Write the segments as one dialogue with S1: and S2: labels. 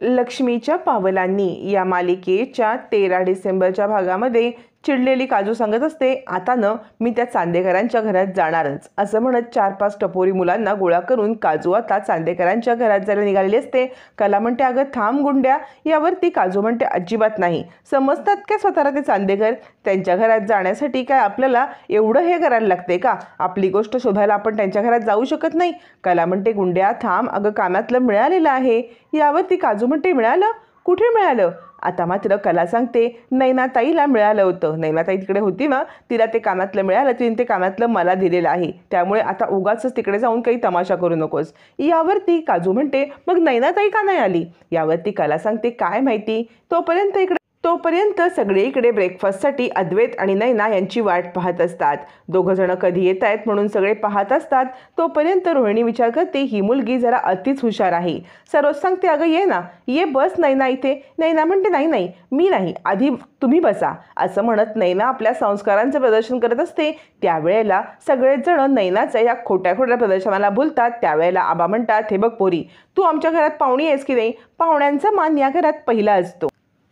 S1: लक्ष्मीच्या पावलांनी या मालिकेच्या 13 डिसेंबरच्या भागामध्ये चिडलेली काजू सांगत असते, आता न मी त्या चांदेकरांच्या घरात जाणारच असं म्हणत 4-5 टपोरी मुलांना गोळा करून काजू आता चांदेकरांच्या घरात जायला निघालेली असते. कला म्हणते, अगं थांब गुंड्या. यावरती काजू म्हणते, अजिबात नाही. समजतात काय स्वतःला ते चांदेकर? त्यांच्या घरात जाण्यासाठी काय आपल्याला एवढं हे करायला लागते का? आपली गोष्ट शोधायला आपण त्यांच्या घरात जाऊ शकत नाही. कला म्हणते, गुंड्या थांब, अगं कानातलं मिळालेलं आहे. यावरती काजू म्हणते, मिळालं? कुठे मिळालं? आता मात्र कला सांगते, नैनाताईला मिळालं होतं. नैनाताई तिकडे होती ना, तिला ते कानातलं मिळालं, तिने ते कानातलं मला दिलेलं आहे. त्यामुळे आता उगाच तिकडे जाऊन काही तमाशा करू नकोस. यावरती काजू म्हणते, मग नैनाताई का नाही आली? यावरती कला सांगते, काय माहिती. तोपर्यंत सगळे इकडे ब्रेकफास्टसाठी अद्वैत आणि नैना यांची वाट पाहत असतात. दोघं जण कधी येत आहेत म्हणून सगळे पाहत असतात. तोपर्यंत रोहिणी विचार करते, ही मुलगी जरा अतिच हुशार आहे. सरोज सांगते, अगं ये ना, ये बस नैना इथे. नैना म्हणते, नाही मी नाही, आधी तुम्ही बसा असं म्हणत नैना आपल्या संस्कारांचं प्रदर्शन करत असते. त्यावेळेला सगळेच जण नैनाच्या या खोट्या प्रदर्शनाला बोलतात. त्यावेळेला आबा म्हणतात, हे बघ पोरी, तू आमच्या घरात पाहुणी आहेस की नाही? पाहुण्यांचा मान या घरात पहिला असतो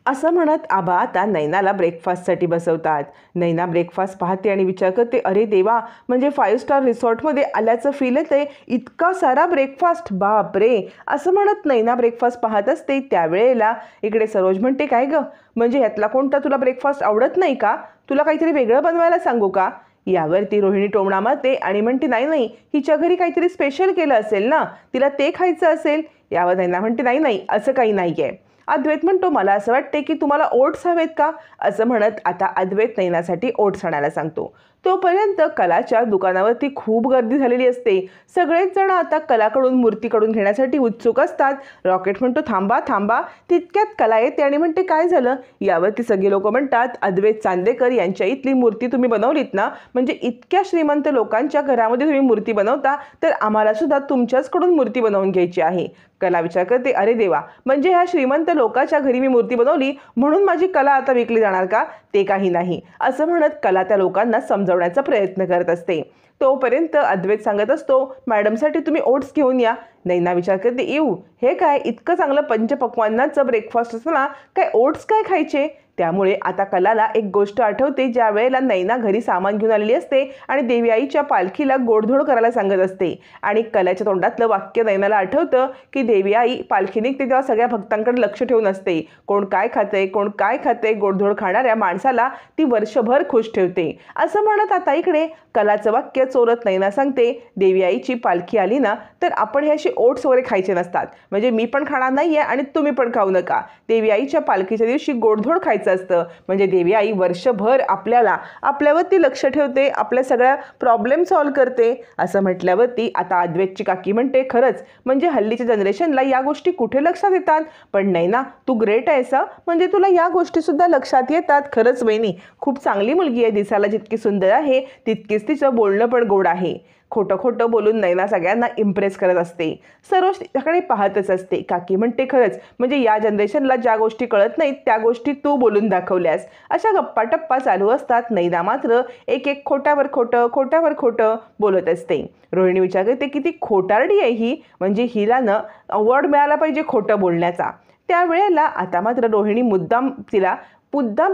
S1: असं म्हणत आबा आता नैनाला ब्रेकफास्टसाठी बसवतात. नैना ब्रेकफास्ट पाहते आणि विचार करते, अरे देवा, म्हणजे 5 स्टार रिसॉर्टमध्ये आल्याचं फील येते. इतका सारा ब्रेकफास्ट, बाप रे. असं म्हणत नैना ब्रेकफास्ट पाहत असते. त्यावेळेला इकडे सरोज म्हणते, काय गं, म्हणजे ह्यातला कोणता तुला ब्रेकफास्ट आवडत नाही का? तुला काहीतरी वेगळं बनवायला सांगू का? यावरती रोहिणी टोमणा मारते आणि म्हणते, नाही, हिच्या घरी काहीतरी स्पेशल केलं असेल ना, तिला ते खायचं असेल. यावर नैना म्हणते, नाही असं काही नाही आहे. अद्वैत म्हणतो, मला असं वाटते की तुम्हाला ओट्स हवेत का? असं म्हणत आता अद्वैत नैनासाठी ओट्स आणायला सांगतो. तोपर्यंत कलाच्या दुकानावरती खूप गर्दी झालेली असते. सगळेच जण आता कलाकडून मूर्तीकडून घेण्यासाठी उत्सुक असतात. रॉकेट म्हणतो, थांबा. तितक्यात कला येते आणि म्हणते, काय झालं? यावरती सगळे लोक म्हणतात, अद्वैत चांदेकर यांच्या इथली मूर्ती तुम्ही बनवलीत ना, म्हणजे इतक्या श्रीमंत लोकांच्या घरामध्ये तुम्ही मूर्ती बनवता, तर आम्हाला सुद्धा तुमच्याचकडून मूर्ती बनवून घ्यायची आहे. कला विचार करते, अरे देवा, म्हणजे ह्या श्रीमंत लोकांच्या घरी मी मूर्ती बनवली म्हणून माझी कला आता विकली जाणार का? ते काही नाही असं म्हणत कला त्या लोकांना समजावण्याचा प्रयत्न करत असते. तोपर्यंत अद्वैत सांगत असतो, मॅडमसाठी तुम्ही ओट्स घेऊन या. नैना विचार करते, येऊ, हे काय, इतकं चांगलं पंचपक्वान्नाचं ब्रेकफास्ट असताना काय ओट्स काय खायचे? त्यामुळे आता कलाला एक गोष्ट आठवते, ज्या वेळेला नैना घरी सामान घेऊन आलेली असते आणि देवी आईच्या पालखीला गोडधोड करायला सांगत असते आणि कलाच्या तोंडातलं वाक्य नैनाला आठवतं की देवी आई पालखी निघते तेव्हा सगळ्या भक्तांकडे लक्ष ठेवून असते. कोण काय खाते, गोडधोड खाणाऱ्या माणसाला ती वर्षभर खुश ठेवते. असं म्हणत आता इकडे कलाचं वाक्य चोरत नैना सांगते, देवी आईची पालखी आली ना, तर आपण हे असे ओट्स वगैरे खायचे नसतात. म्हणजे मी पण खाणार नाहीये आणि तुम्ही पण खाऊ नका. देवी आईच्या पालखीच्या दिवशी गोडधोड खायचं असतं. म्हणजे देवी आई वर्षभर आपल्यावरती लक्ष ठेवते, आपल्या सगळ्या प्रॉब्लेम सॉल्व्ह करते. असं म्हटल्यावरती आता अद्वैतची काकी म्हणते, खरंच म्हणजे हल्लीच्या जनरेशनला या गोष्टी कुठे लक्षात येतात? पण नैना, तू ग्रेट आहेस, म्हणजे तुला या गोष्टी सुद्धा लक्षात येतात. खरंच वहिनी खूप चांगली मुलगी आहे. दिसायला जितकी सुंदर आहे तितकीच तिचं बोलणं पण गोड आहे. खोटं बोलून नैना सगळ्यांना इम्प्रेस करत असते. सरोज तिच्याकडे पाहतच असते. काकी म्हणते, खरंच म्हणजे या जनरेशनला ज्या गोष्टी कळत नाहीत त्या गोष्टी तू बोलून दाखवल्यास. अशा गप्पा टप्पा चालू असतात. नैना मात्र एक खोट्यावर खोटं बोलत असते. रोहिणी विचार करते, किती खोटारडी आहे ही, म्हणजे हिला न अवॉर्ड मिळाला पाहिजे खोटं बोलण्याचा. त्यावेळेला आता मात्र रोहिणी मुद्दाम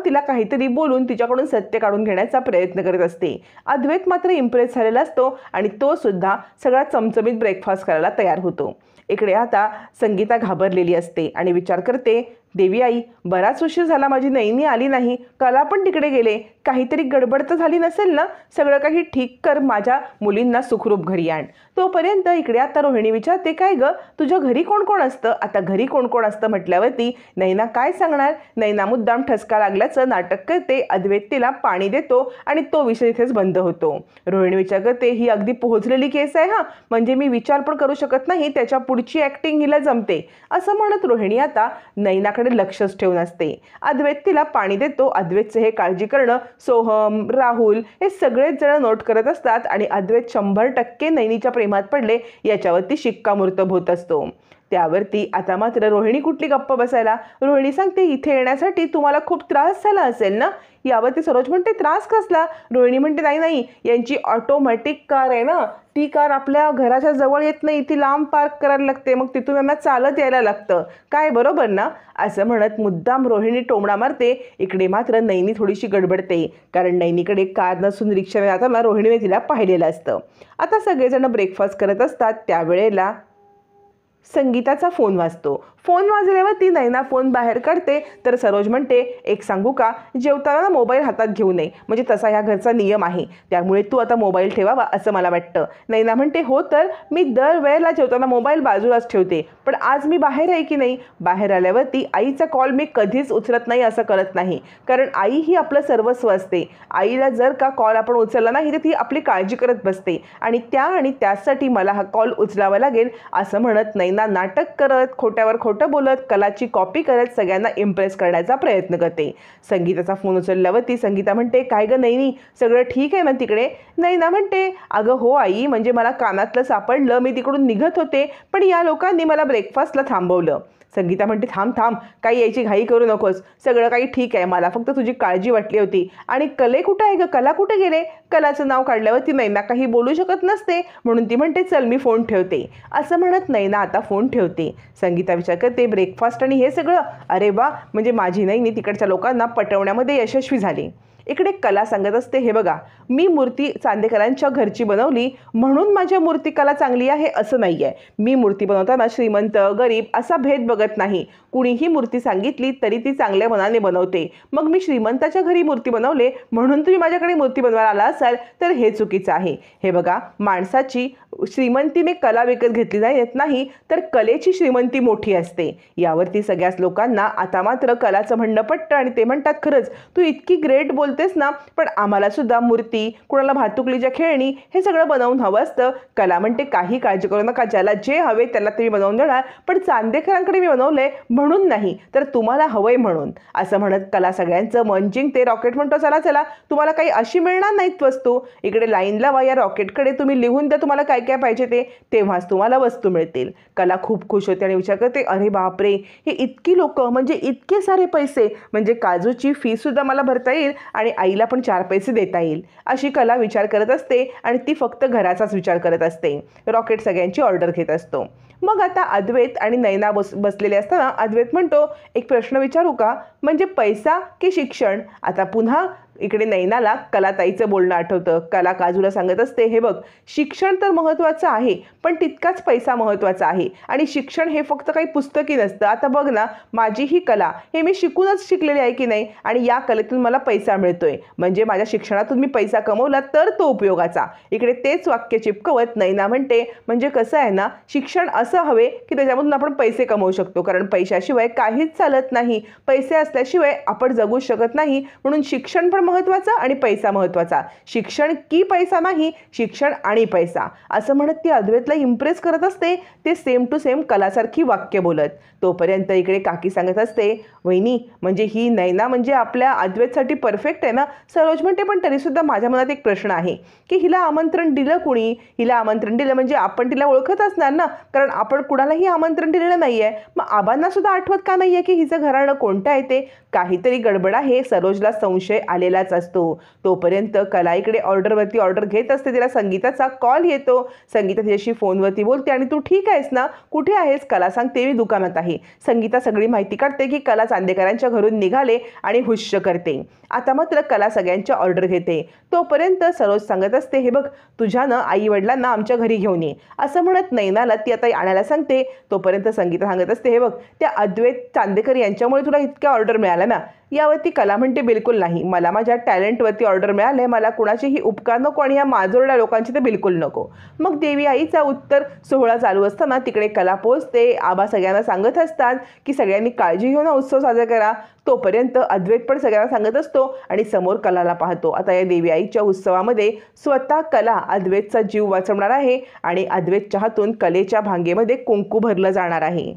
S1: तिला काहीतरी बोलून तिच्याकडून सत्य काढून घेण्याचा प्रयत्न करत असते. अद्वैत मात्र इम्प्रेस झालेला असतो आणि तो सुद्धा सगळा चमचमीत ब्रेकफास्ट करायला तयार होतो. इकडे आता संगीता घाबरलेली असते आणि विचार करते, देवी आई, बराच उशीर झाला, माझी नैनी आली नाही. कला पण तिकडे गेले, काहीतरी गडबड तर झाली नसेल ना? सगळं काही ठीक कर, माझ्या मुलींना सुखरूप घरी आण. तोपर्यंत इकडे आता रोहिणी विचारते, काय गं, तुझ्या घरी कोण कोण असतं? आता घरी कोण कोण असतं म्हटल्यावरती नैना काय सांगणार? नैना मुद्दाम ठसका लागल्याचं नाटक करते. अद्वैत तिला पाणी देतो आणि तो विषय इथेच बंद होतो. रोहिणी विचार करते, ही अगदी पोहोचलेली केस आहे, म्हणजे मी विचार पण करू शकत नाही, त्याच्या पुढची ऍक्टिंग हिला जमते. असं म्हणत रोहिणी आता नैनाकडे लक्षच ठेवून असते. अद्वैत तिला पाणी देतो. अद्वैतचे हे काळजी करणं सोहम, राहुल हे सगळेच जण नोट करत असतात आणि अद्वैत 100% नैनीच्या प्रेमात पडले याच्यावरती शिक्कामोर्तब होत असतो. त्यावरती आता मात्र रोहिणी कुठली गप्प बसायला. रोहिणी सांगते, इथे येण्यासाठी तुम्हाला खूप त्रास झाला असेल ना. यावरती सरोज म्हणते, त्रास कसला. रोहिणी म्हणते, नाही नाही, यांची ऑटोमॅटिक कार आहे ना, ती कार आपल्या घराच्या जवळ येत नाही, ती लांब पार्क करायला लागते, मग तिथून यांना चालत यायला लागतं. काय बरोबर ना. असं म्हणत मुद्दाम रोहिणी टोमणा मारते. इकडे मात्र नैनी थोडीशी गडबडते, कारण नैनीकडे कार नसून रिक्षाने जाताना रोहिणीने तिला पाहिलेलं असतं. आता सगळेजण ब्रेकफास्ट करत असतात त्यावेळेला संगीताचा फोन वाजतो. फोन वाजल्यावर ती नैना फोन बाहेर काढते, तर सरोज म्हणते, एक सांगू का, जेवताना मोबाईल हातात घेऊ नये, म्हणजे तसा ह्या घरचा नियम आहे, त्यामुळे तू आता मोबाईल ठेवावा असं मला वाटतं. नैना म्हणते, हो तर मी दरवेळेला जेवताना मोबाईल बाजूलाच ठेवते, पण आज मी बाहेर आहे की नाही. बाहेर आल्यावरती आईचा कॉल मी कधीच उचलत नाही असं करत नाही, कारण आई ही आपलं सर्वस्व असते. आईला जर का कॉल आपण उचलला नाही तर ती आपली काळजी करत बसते, आणि त्यासाठी मला हा कॉल उचलावा लागेल असं म्हणत नैना नाटक करत, खोट्यावर खोटं बोलत, कलाची कॉपी करत सगळ्यांना इम्प्रेस करण्याचा प्रयत्न करते. संगीताचा फोन उचलल्यावरती संगीता म्हणते, काय गं नैनी, सगळं ठीक आहे ना तिकडे. नैना म्हणते, अगं हो आई, म्हणजे मला कानातलं सापडलं, मी तिकडून निघत होते, पण या लोकांनी मला ब्रेकफास्टला थांबवलं. संगीता म्हणते, थांब थांब, काही यायची घाई करू नकोस, सगळं काही ठीक आहे, मला फक्त तुझी काळजी वाटली होती. आणि कले कुठं आहे गं, कला कुठे गेले. कलाचं नाव काढल्यावर ती नैना काही बोलू शकत नसते, म्हणून ती म्हणते, चल मी फोन ठेवते. असं म्हणत नैना आता फोन ठेवते. संगीता विचार करते, ब्रेकफास्ट आणि हे सगळं, अरे वा, म्हणजे माझी नैनी तिकडच्या लोकांना पटवण्यामध्ये यशस्वी झाली. इकडे कला सांगत असते, हे बघा, मी मूर्ती चांदेकरांच्या घरची बनवली म्हणून माझ्या मूर्तिकला चांगली आहे असं नाही आहे. मी मूर्ती बनवताना श्रीमंत गरीब असा भेद बघत नाही. कुणीही मूर्ती सांगितली तरी ती चांगल्या मनाने बनवते. मग मी श्रीमंताच्या घरी मूर्ती बनवले म्हणून तुम्ही माझ्याकडे मूर्ती बनवायला आला असाल तर हे चुकीचं आहे. हे बघा, माणसाची श्रीमंतीने कला विकत घेतली येत नाही, तर कलेची श्रीमंती मोठी असते. यावरती सगळ्याच लोकांना आता मात्र कलाचं म्हणणं पटतं, आणि ते म्हणतात, खरंच तू इतकी ग्रेट बोलतेस ना, पण आम्हाला सुद्धा मूर्ती, कुणाला भातुकलीच्या खेळणी, हे सगळं बनवून हवं असतं. कला म्हणते, काही काळजी करू नका, ज्याला जे हवे त्याला तुम्ही बनवून देणार, पण चांदेकरांकडे मी बनवलंय म्हणून नाही, तर तुम्हाला हवंय म्हणून. असं म्हणत कला सगळ्यांचं मन जिंकते. रॉकेट म्हणतो, चला चला, तुम्हाला काही अशी मिळणार नाहीत वस्तू, इकडे लाईन लावा, या रॉकेटकडे तुम्ही लिहून द्या तुम्हाला काय काय पाहिजे ते, तेव्हाच तुम्हाला वस्तू मिळतील. कला खूप खुश होते आणि विचार करते, अरे बापरे, हे इतकी लोक, म्हणजे इतके सारे पैसे, म्हणजे काजूची फी सुद्धा मला भरता येईल आणि आईला पण 4 पैसे देता येईल. अशी कला विचार करत असते, आणि ती फक्त घराचाच विचार करत असते. रॉकेट सगळ्यांची ऑर्डर घेत असतो. मग आता अद्वैत आणि नैना बसलेले असताना अद्वैत म्हणतो, एक प्रश्न विचारू का, म्हणजे पैसा की शिक्षण. आता पुन्हा इकडे नैनाला कलाताईचं बोलणं आठवतं. कला काजूला सांगत असते, हे बघ, शिक्षण तर महत्त्वाचं आहे, पण तितकाच पैसा महत्त्वाचा आहे, आणि शिक्षण हे फक्त काही पुस्तकी नसतं. आता बघ ना, माझी ही कला हे मी शिकूनच शिकलेली आहे की नाही, आणि या कलेतून मला पैसा मिळतोय, म्हणजे माझ्या शिक्षणातून मी पैसा कमवला तर तो उपयोगाचा. इकडे तेच वाक्य चिपकवत नैना म्हणते, म्हणजे कसं आहे ना, शिक्षण असं हवे की त्याच्यामधून आपण पैसे कमवू शकतो, कारण पैशाशिवाय काहीच चालत नाही. पैसे असल्याशिवाय आपण जगू शकत नाही, म्हणून शिक्षण पण महत्त्वाचा आणि पैसा महत्त्वाचा. शिक्षण की पैसा नाही, शिक्षण आणि पैसा, असं म्हणत ती अद्वैतला इम्प्रेस करत असते. ते सेम टू सेम कलासारखी वाक्य बोलत. तोपर्यंत इकडे काकी सांगत असते, वहिनी, म्हणजे ही नैना म्हणजे आपल्या अद्वैतसाठी परफेक्ट आहे ना. सरोज म्हणते, पण तरीसुद्धा माझ्या मनात एक प्रश्न आहे की हिला आमंत्रण दिलं कुणी. हिला आमंत्रण दिलं म्हणजे आपण तिला ओळखत असणार ना, कारण आपण कुणालाही आमंत्रण दिलेलं नाही आहे. मग आबांना सुद्धा आठवत का नाही आहे की हिचं घराणं कोणतं आहे ते. काहीतरी गडबड आहे. सरोजला संशय आलेलाच असतो. तोपर्यंत कला इकडे ऑर्डरवरती ऑर्डर घेत असते. तिला संगीताचा कॉल येतो. संगीता तिच्याशी फोनवरती बोलते, आणि तू ठीक आहेस ना, कुठे आहेस. कला सांगते, मी दुकानात आहे. संगीता सगळी माहिती काढते की कला चांदेकरांच्या घरून निघाले, आणि हुश्श करते. आता मात्र कला सगळ्यांच्या ऑर्डर घेते. तोपर्यंत सरोज सांगत असते, हे बघ, तुझ्यानं आई वडिलांना आमच्या घरी घेऊन ये, असं म्हणत नैनाला ती आता आणायला सांगते. तोपर्यंत संगीता सांगत असते, हे बघ, त्या अद्वैत चांदेकर यांच्यामुळे तुला इतक्या ऑर्डर मिळाल्या ना. यावरती कला म्हणते, बिलकुल नाही, मला माझ्या टॅलेंटवरती ऑर्डर मिळाले, मला कुणाचीही उपकार नको, आणि ह्या माजोरड्या लोकांची तर बिलकुल नको. मग देवी आईचा उत्तर सोहळा चालू असताना तिकडे कला पोहोचते. आबा सगळ्यांना सांगत असतात की सगळ्यांनी काळजी घेऊन उत्सव साजरा करा. तोपर्यंत अद्वैत पण सगळ्यांना सांगत असतो, आणि समोर कलाला पाहतो. आता या देवी आईच्या उत्सवामध्ये स्वतः कला अद्वैतचा जीव वाचवणार आहे, आणि अद्वैतच्या हातून कलेच्या भांगेमध्ये कुंकू भरलं जाणार आहे.